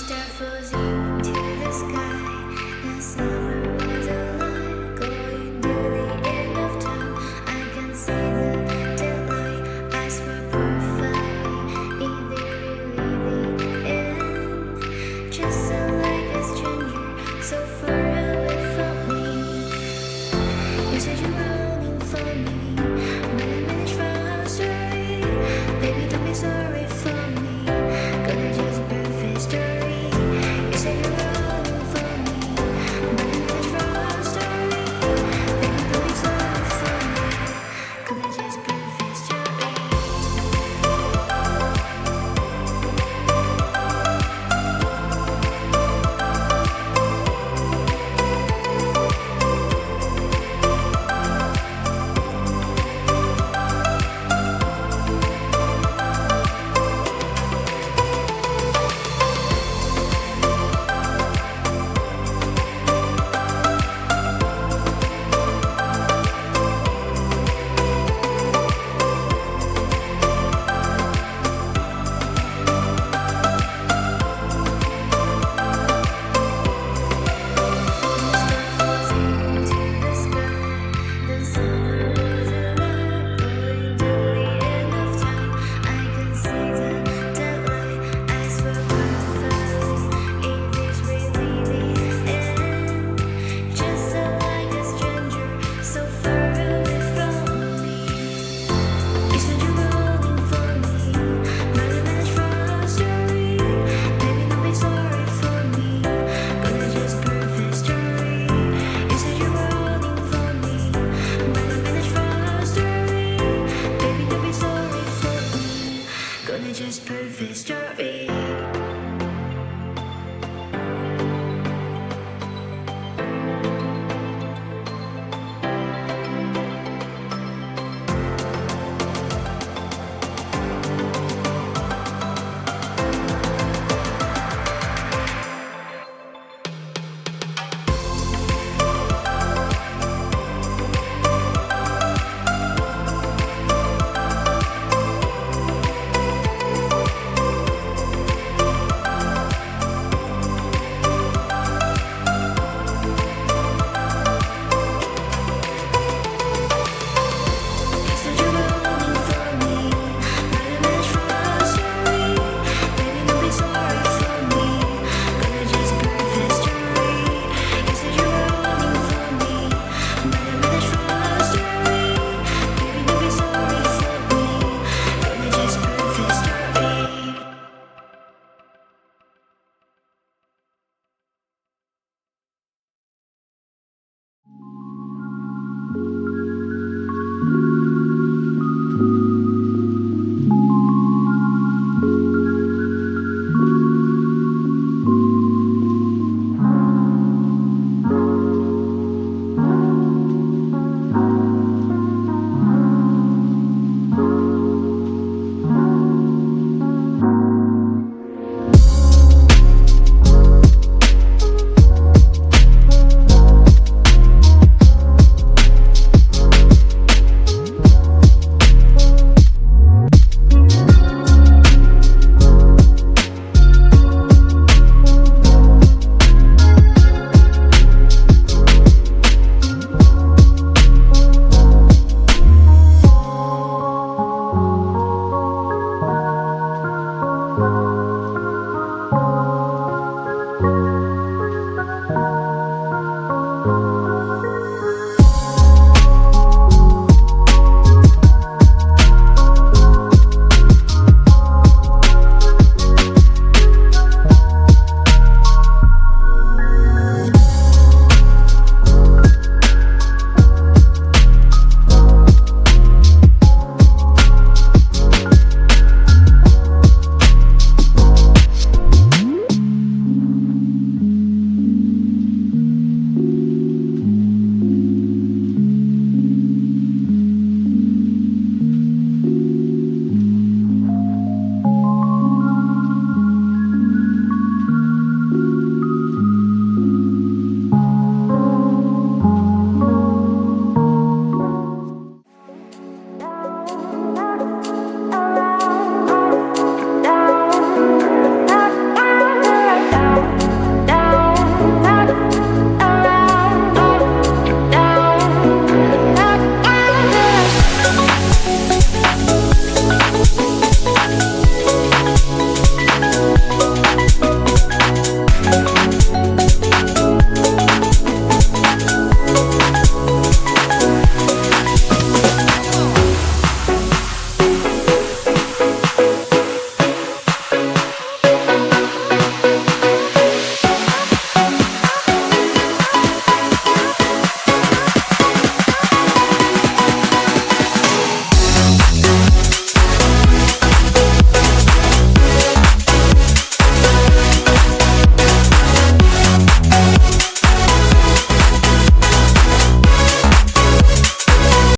star falls into the sky. The summer was alive, going to the end of time. I can see the daylight. Eyes were perfectly in the really the end. Just so like a stranger, so far away from me. You said you're running for me, but I managed from our story. Baby, don't be sorry for me, gonna just a perfect story. You said you're running for me, but I managed from our story. Baby, don't be sorry for me, gonna just a perfect story. Just perfect story.